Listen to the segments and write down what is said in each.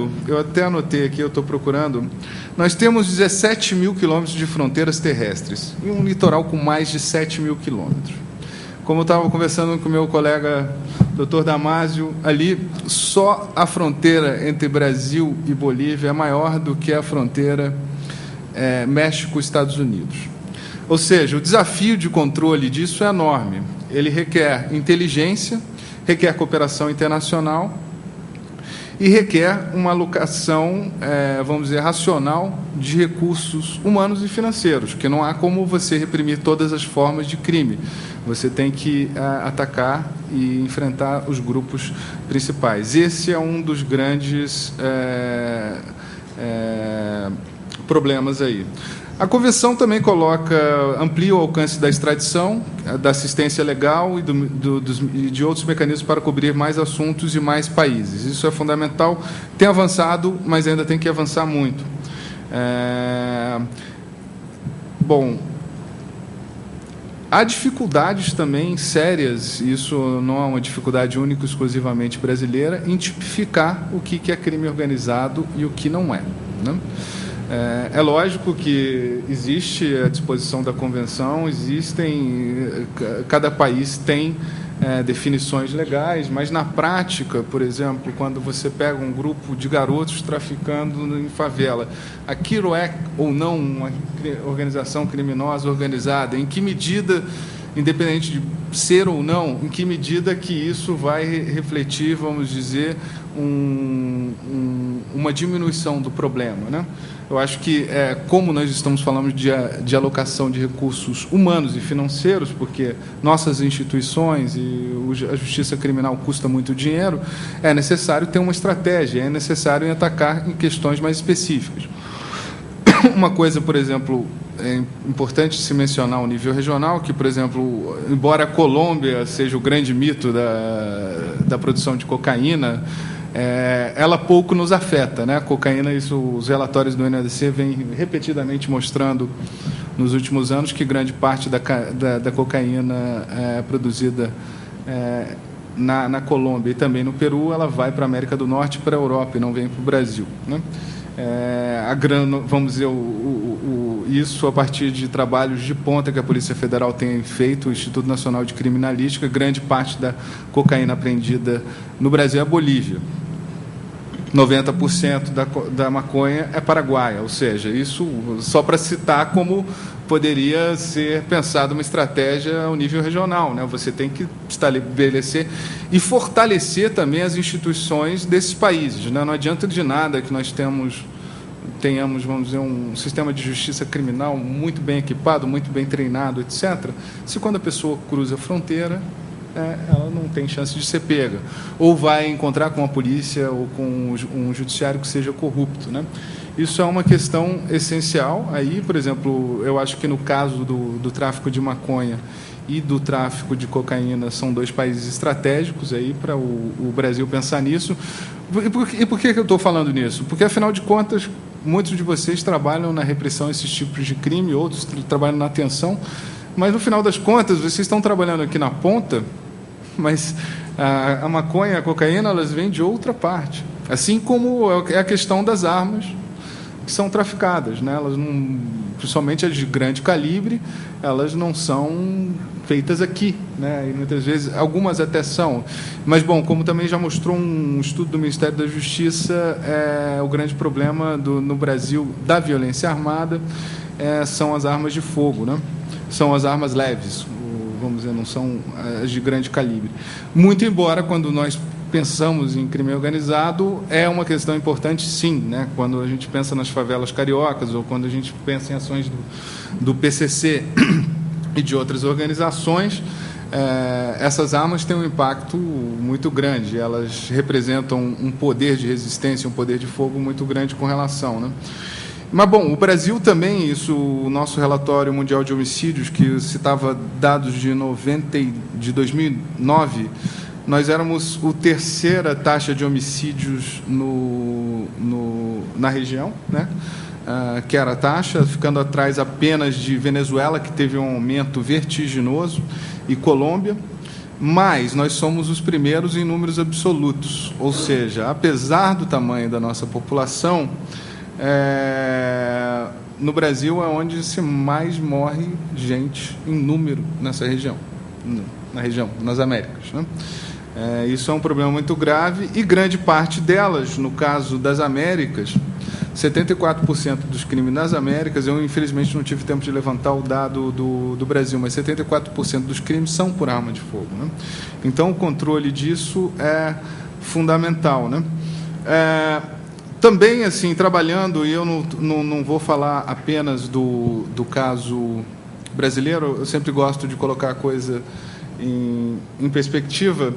olhando, eu até anotei aqui, eu estou procurando, nós temos 17 mil quilômetros de fronteiras terrestres e um litoral com mais de 7 mil quilômetros. Como eu estava conversando com o meu colega Dr. Damásio, ali só a fronteira entre Brasil e Bolívia é maior do que a fronteira México-Estados Unidos. Ou seja, o desafio de controle disso é enorme. Ele requer inteligência, requer cooperação internacional e requer uma alocação, vamos dizer, racional de recursos humanos e financeiros, que não há como você reprimir todas as formas de crime. Você tem que atacar e enfrentar os grupos principais. Esse é um dos grandes problemas aí. A Convenção também amplia o alcance da extradição, da assistência legal e de outros mecanismos para cobrir mais assuntos e mais países. Isso é fundamental. Tem avançado, mas ainda tem que avançar muito. Bom, há dificuldades também sérias, isso não é uma dificuldade única, exclusivamente brasileira, em tipificar o que é crime organizado e o que não é, né? É lógico que existe à disposição da Convenção, cada país tem definições legais, mas na prática, por exemplo, quando você pega um grupo de garotos traficando em favela, aquilo é ou não uma organização criminosa organizada? Em que medida, independente de ser ou não, em que medida que isso vai refletir, vamos dizer, uma diminuição do problema, né? Eu acho que, como nós estamos falando de alocação de recursos humanos e financeiros, porque nossas instituições e a justiça criminal custa muito dinheiro, é necessário ter uma estratégia, é necessário atacar em questões mais específicas. Uma coisa, por exemplo, é importante se mencionar ao nível regional, que, por exemplo, embora a Colômbia seja o grande mito da produção de cocaína, ela pouco nos afeta, né? A cocaína, os relatórios do NADC vêm repetidamente mostrando nos últimos anos que grande parte da cocaína produzida na Colômbia e também no Peru, ela vai para a América do Norte e para a Europa e não vem para o Brasil, né? Vamos dizer, isso a partir de trabalhos de ponta que a Polícia Federal tem feito, o Instituto Nacional de Criminalística, grande parte da cocaína apreendida no Brasil é a Bolívia. 90% da maconha é paraguaia, ou seja, isso só para citar como poderia ser pensada uma estratégia ao nível regional, né? Você tem que estabelecer e fortalecer também as instituições desses países, né? Não adianta de nada que nós tenhamos, vamos dizer, um sistema de justiça criminal muito bem equipado, muito bem treinado, etc., se quando a pessoa cruza a fronteira, ela não tem chance de ser pega, ou vai encontrar com a polícia ou com um judiciário que seja corrupto, né? Isso é uma questão essencial. Aí, por exemplo, eu acho que no caso do tráfico de maconha e do tráfico de cocaína são dois países estratégicos aí para o Brasil pensar nisso. E por que eu estou falando nisso? Porque, afinal de contas, muitos de vocês trabalham na repressão a esses tipos de crime, outros trabalham na atenção, mas, no final das contas, vocês estão trabalhando aqui na ponta, mas a maconha e a cocaína, elas vêm de outra parte. Assim como é a questão das armas que são traficadas, né? Elas não, principalmente as de grande calibre, elas não são feitas aqui, né? E muitas vezes, algumas até são. Mas, bom, como também já mostrou um estudo do Ministério da Justiça, o grande problema no Brasil da violência armada são as armas de fogo, né? São as armas leves, vamos dizer, não são as de grande calibre. Muito embora, quando nós pensamos em crime organizado, é uma questão importante, sim, né? Quando a gente pensa nas favelas cariocas ou quando a gente pensa em ações do PCC e de outras organizações, essas armas têm um impacto muito grande, elas representam um poder de resistência, um poder de fogo muito grande com relação, né? Mas, bom, o Brasil também, o nosso relatório mundial de homicídios, que citava dados de 2009, nós éramos a terceira taxa de homicídios na região, né? Que era a taxa, ficando atrás apenas de Venezuela, que teve um aumento vertiginoso, e Colômbia. mas nós somos os primeiros em números absolutos, ou seja, apesar do tamanho da nossa população, no Brasil é onde se mais morre gente em número nessa região, nas Américas, né? Isso é um problema muito grave e grande parte delas, no caso das Américas, 74% dos crimes nas Américas, eu infelizmente não tive tempo de levantar o dado do Brasil, mas 74% dos crimes são por arma de fogo, né? Então o controle disso é fundamental, né? Também, assim, trabalhando, e eu não vou falar apenas do caso brasileiro, eu sempre gosto de colocar a coisa em perspectiva.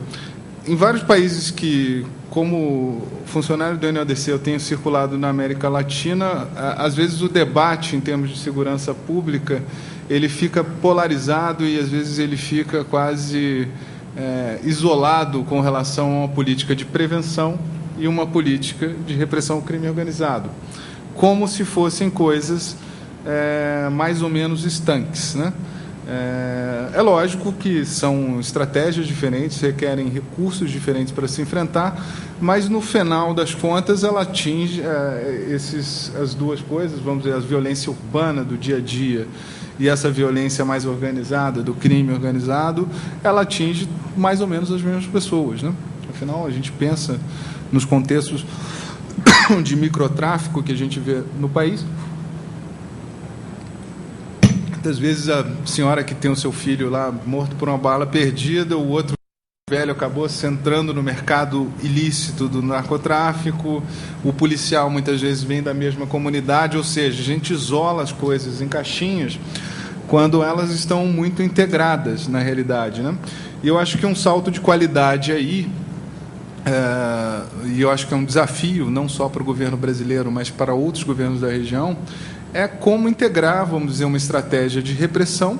Em vários países que, como funcionário do NODC, eu tenho circulado na América Latina, às vezes o debate em termos de segurança pública, ele fica polarizado e às vezes ele fica quase isolado com relação a uma política de prevenção e uma política de repressão ao crime organizado, como se fossem coisas mais ou menos estanques, né? É lógico que são estratégias diferentes, requerem recursos diferentes para se enfrentar, mas, no final das contas, ela atinge as duas coisas, vamos dizer, a violência urbana do dia a dia e essa violência mais organizada, do crime organizado, ela atinge mais ou menos as mesmas pessoas, né? Afinal, a gente pensa nos contextos de microtráfico que a gente vê no país. Muitas vezes a senhora que tem o seu filho lá morto por uma bala perdida, o outro velho acabou se entrando no mercado ilícito do narcotráfico, o policial muitas vezes vem da mesma comunidade, ou seja, a gente isola as coisas em caixinhas quando elas estão muito integradas na realidade, né? E eu acho que um salto de qualidade aí, e eu acho que é um desafio não só para o governo brasileiro, mas para outros governos da região, é como integrar, vamos dizer, uma estratégia de repressão.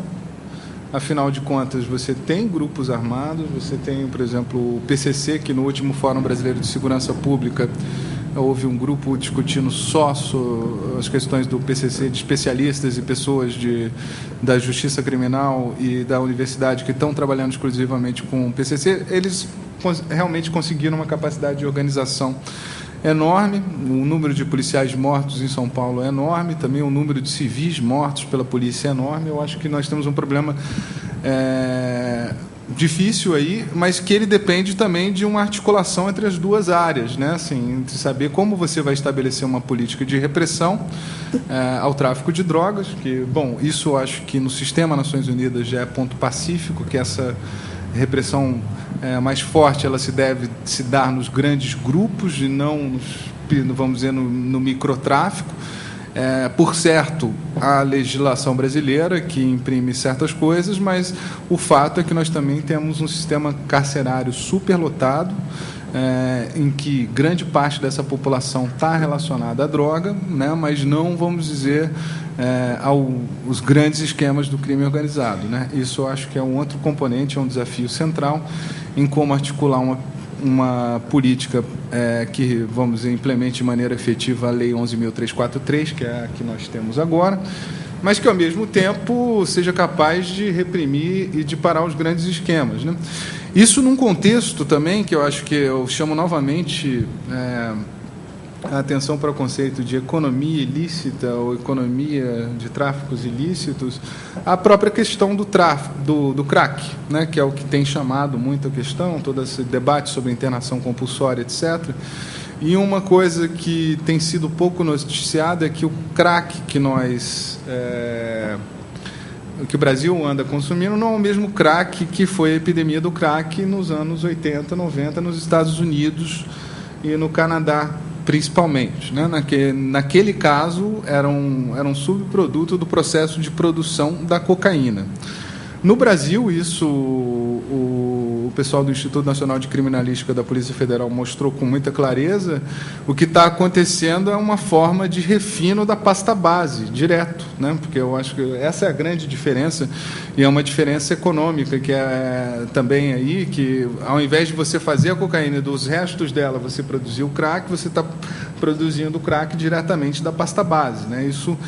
Afinal de contas, você tem grupos armados, você tem, por exemplo, o PCC, que no último Fórum Brasileiro de Segurança Pública houve um grupo discutindo só as questões do PCC, de especialistas e pessoas da Justiça Criminal e da Universidade que estão trabalhando exclusivamente com o PCC. Eles realmente conseguiram uma capacidade de organização enorme, o número de policiais mortos em São Paulo é enorme, também o número de civis mortos pela polícia é enorme. Eu acho que nós temos um problema difícil aí, mas que ele depende também de uma articulação entre as duas áreas, né? Assim, entre saber como você vai estabelecer uma política de repressão ao tráfico de drogas, que, bom, isso eu acho que no sistema Nações Unidas já é ponto pacífico, que essa repressão mais forte ela se deve se dar nos grandes grupos e não, vamos dizer, no microtráfico. Por certo, a legislação brasileira que imprime certas coisas, mas o fato é que nós também temos um sistema carcerário superlotado, em que grande parte dessa população está relacionada à droga, né, mas não, vamos dizer, aos grandes esquemas do crime organizado, né? Isso eu acho que é um outro componente, é um desafio central em como articular uma política que, vamos dizer, implemente de maneira efetiva a Lei 11.343, que é a que nós temos agora, mas que, ao mesmo tempo, seja capaz de reprimir e de parar os grandes esquemas, né? Isso num contexto também que eu acho que eu chamo novamente a atenção para o conceito de economia ilícita ou economia de tráficos ilícitos, a própria questão do tráfico, do crack, né, que é o que tem chamado muito a questão, todo esse debate sobre internação compulsória, etc. E uma coisa que tem sido pouco noticiada é que o crack que que o Brasil anda consumindo não é o mesmo crack que foi a epidemia do crack nos anos 80, 90, nos Estados Unidos e no Canadá, principalmente, né? Naquele caso, era um subproduto do processo de produção da cocaína. No Brasil, isso o pessoal do Instituto Nacional de Criminalística da Polícia Federal mostrou com muita clareza. O que está acontecendo é uma forma de refino da pasta base, direto, né? Porque eu acho que essa é a grande diferença, e é uma diferença econômica, que é também aí, que ao invés de você fazer a cocaína dos restos dela, você produzir o crack, você está produzindo o crack diretamente da pasta base, né? Isso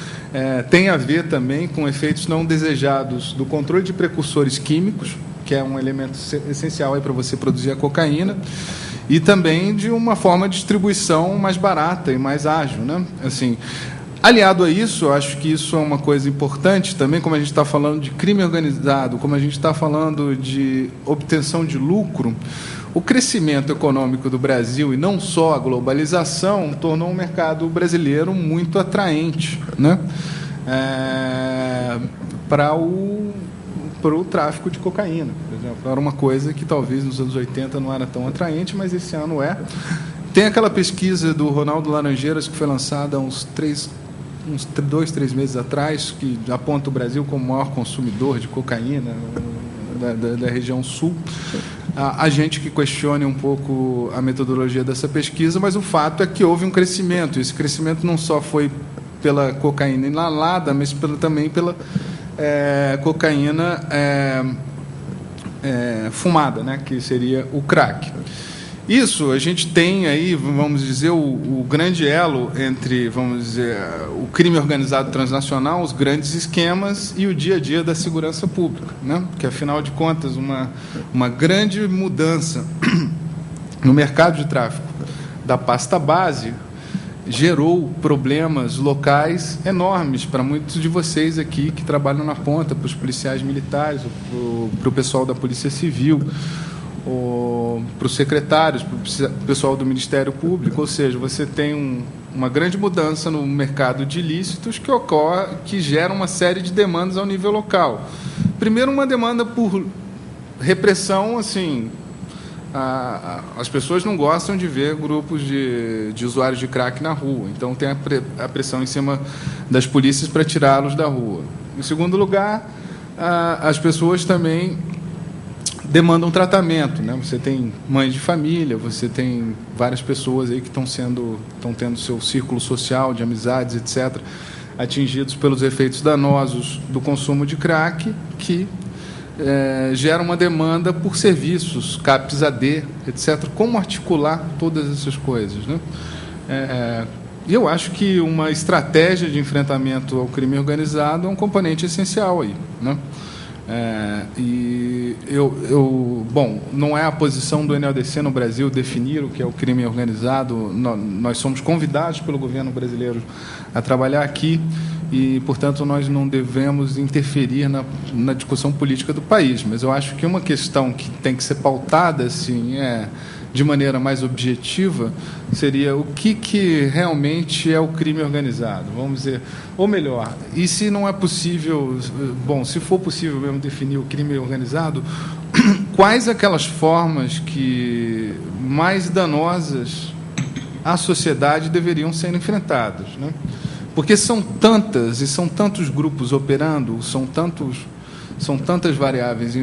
tem a ver também com efeitos não desejados do controle de precursores químicos, que é um elemento essencial para você produzir a cocaína, e também de uma forma de distribuição mais barata e mais ágil, né? Assim, aliado a isso, eu acho que isso é uma coisa importante também, como a gente está falando de crime organizado, como a gente está falando de obtenção de lucro, o crescimento econômico do Brasil, e não só a globalização, tornou o mercado brasileiro muito atraente, né? Para o tráfico de cocaína, por exemplo. Era uma coisa que talvez nos anos 80 não era tão atraente, mas esse ano é. Tem aquela pesquisa do Ronaldo Laranjeiras, que foi lançada há uns 2, 3 meses atrás, que aponta o Brasil como o maior consumidor de cocaína da região sul. A gente que questione um pouco a metodologia dessa pesquisa, mas o fato é que houve um crescimento. Esse crescimento não só foi pela cocaína inalada, mas também pela cocaína fumada, né, que seria o crack. Isso, a gente tem aí, vamos dizer, o grande elo entre, vamos dizer, o crime organizado transnacional, os grandes esquemas e o dia a dia da segurança pública, né? Porque, afinal de contas, uma grande mudança no mercado de tráfico da pasta base gerou problemas locais enormes para muitos de vocês aqui que trabalham na ponta, para os policiais militares, para o pessoal da Polícia Civil, para os secretários, para o pessoal do Ministério Público. Ou seja, você tem uma grande mudança no mercado de ilícitos que gera uma série de demandas ao nível local. Primeiro, uma demanda por repressão, assim, as pessoas não gostam de ver grupos de usuários de crack na rua, então tem a pressão em cima das polícias para tirá-los da rua. Em segundo lugar, as pessoas também demandam tratamento, né? Você tem mães de família, você tem várias pessoas aí que estão tendo seu círculo social, de amizades, etc., atingidos pelos efeitos danosos do consumo de crack, que gera uma demanda por serviços, CAPS-AD, etc. Como articular todas essas coisas, né? E eu acho que uma estratégia de enfrentamento ao crime organizado é um componente essencial aí, né? Bom, não é a posição do NLDC no Brasil definir o que é o crime organizado. Nós somos convidados pelo governo brasileiro a trabalhar aqui e, portanto, nós não devemos interferir na discussão política do país. Mas eu acho que uma questão que tem que ser pautada assim, de maneira mais objetiva seria o que realmente é o crime organizado, vamos dizer, ou melhor, e se não é possível, bom, se for possível mesmo definir o crime organizado, quais aquelas formas que mais danosas à sociedade deveriam ser enfrentadas, né? Porque são tantas e são tantos grupos operando, são tantas variáveis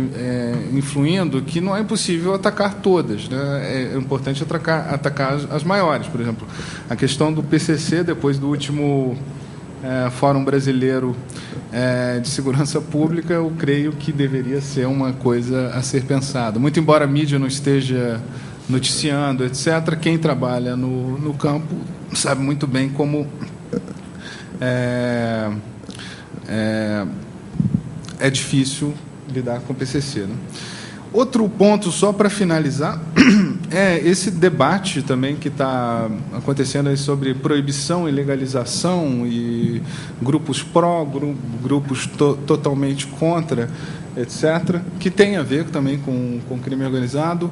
influindo que não é impossível atacar todas, né? É importante atacar as maiores. Por exemplo, a questão do PCC, depois do último Fórum Brasileiro de Segurança Pública, eu creio que deveria ser uma coisa a ser pensada. Muito embora a mídia não esteja noticiando, etc., quem trabalha no campo sabe muito bem como é difícil lidar com o PCC, né? Outro ponto, só para finalizar, é esse debate também que está acontecendo aí sobre proibição e legalização, e grupos pró, grupos totalmente contra, etc., que tem a ver também com crime organizado.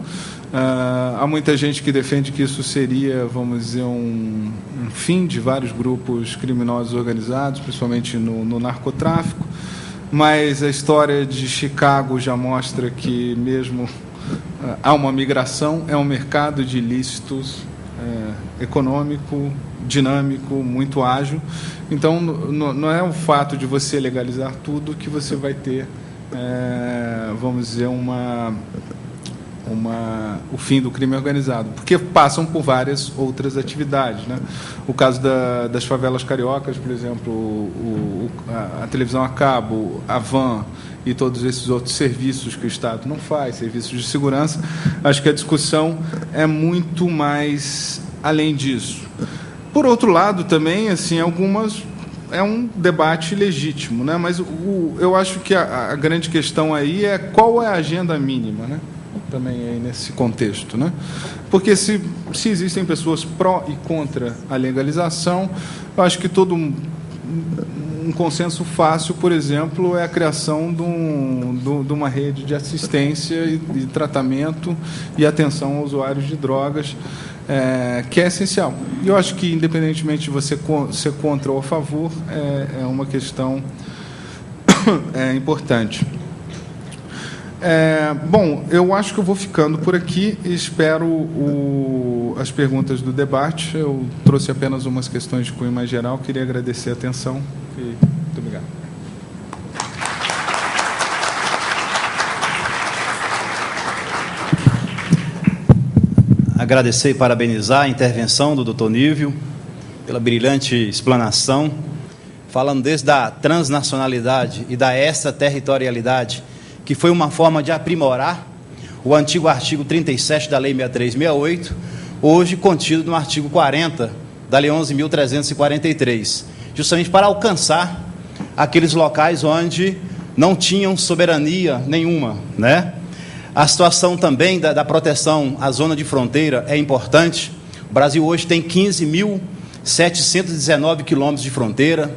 Há muita gente que defende que isso seria, vamos dizer, um fim de vários grupos criminosos organizados, principalmente no narcotráfico. Mas a história de Chicago já mostra que mesmo há uma migração, é um mercado de ilícitos econômico, dinâmico, muito ágil. Então, não é o fato de você legalizar tudo que você vai ter, vamos dizer, o fim do crime organizado, porque passam por várias outras atividades, né? O caso das favelas cariocas, por exemplo, a televisão a cabo, a van e todos esses outros serviços que o Estado não faz, serviços de segurança, acho que a discussão é muito mais além disso. Por outro lado, também, assim, algumas é um debate legítimo, né? Mas eu acho que a grande questão aí é qual é a agenda mínima, né? Também aí nesse contexto, né? Porque se existem pessoas pró e contra a legalização, eu acho que todo um consenso fácil, por exemplo, é a criação de uma rede de assistência e tratamento e atenção a usuários de drogas, que é essencial. E eu acho que, independentemente de você ser contra ou a favor, é uma questão importante. Bom, eu acho que eu vou ficando por aqui e espero as perguntas do debate. Eu trouxe apenas umas questões de cunho mais geral. Queria agradecer a atenção. Muito obrigado. Agradecer e parabenizar a intervenção do Dr. Nívio pela brilhante explanação, falando desde a transnacionalidade e da extraterritorialidade, que foi uma forma de aprimorar o antigo artigo 37 da Lei 6368, hoje contido no artigo 40 da Lei 11.343, justamente para alcançar aqueles locais onde não tinham soberania nenhuma, né? A situação também da proteção à zona de fronteira é importante. O Brasil hoje tem 15.719 quilômetros de fronteira,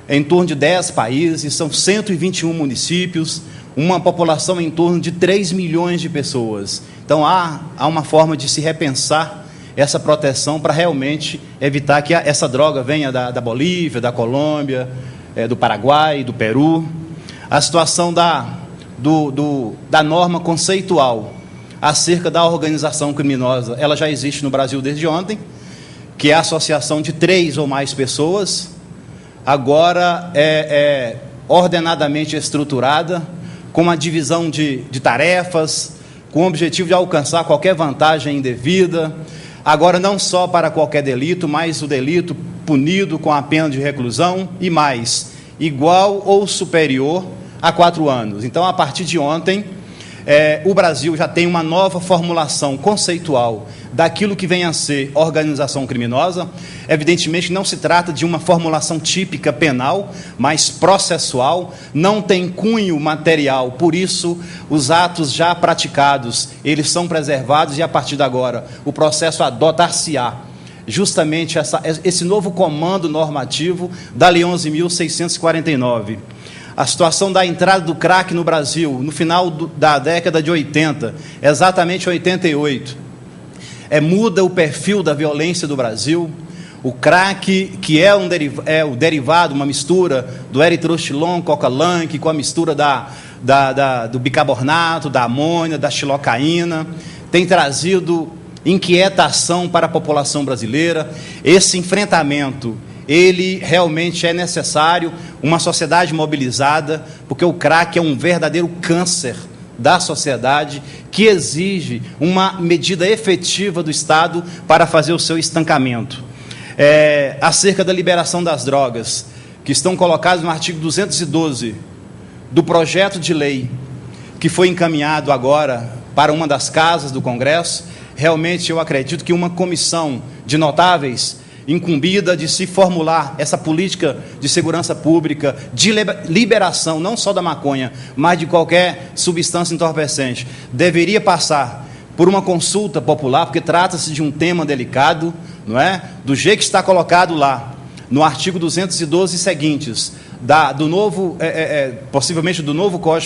em torno de 10 países, são 121 municípios, uma população em torno de 3 milhões de pessoas. Então, há uma forma de se repensar essa proteção para realmente evitar que essa droga venha da Bolívia, da Colômbia, do Paraguai, do Peru. A situação da norma conceitual acerca da organização criminosa, ela já existe no Brasil desde ontem, que é a associação de 3 ou mais pessoas, agora é ordenadamente estruturada, com uma divisão de tarefas, com o objetivo de alcançar qualquer vantagem indevida, agora não só para qualquer delito, mas o delito punido com a pena de reclusão e mais, igual ou superior a 4 anos. Então, a partir de ontem, o Brasil já tem uma nova formulação conceitual daquilo que vem a ser organização criminosa. Evidentemente, não se trata de uma formulação típica penal, mas processual, não tem cunho material, por isso, os atos já praticados, eles são preservados e, a partir de agora, o processo adotar-se-á justamente esse novo comando normativo da Lei 11.649. A situação da entrada do crack no Brasil, no final da década de 80, exatamente 88, muda o perfil da violência do Brasil. O crack, que é o derivado, uma mistura do eritroestilon, coca-lanque, com a mistura do bicarbonato, da amônia, da xilocaína, tem trazido inquietação para a população brasileira. Esse enfrentamento, ele realmente é necessário, uma sociedade mobilizada, porque o crack é um verdadeiro câncer da sociedade que exige uma medida efetiva do Estado para fazer o seu estancamento. Acerca da liberação das drogas, que estão colocadas no artigo 212 do projeto de lei, que foi encaminhado agora para uma das casas do Congresso, realmente eu acredito que uma comissão de notáveis incumbida de se formular essa política de segurança pública, de liberação, não só da maconha, mas de qualquer substância entorpecente, deveria passar por uma consulta popular, porque trata-se de um tema delicado, não é? Do jeito que está colocado lá, no artigo 212 e seguintes, possivelmente do novo Código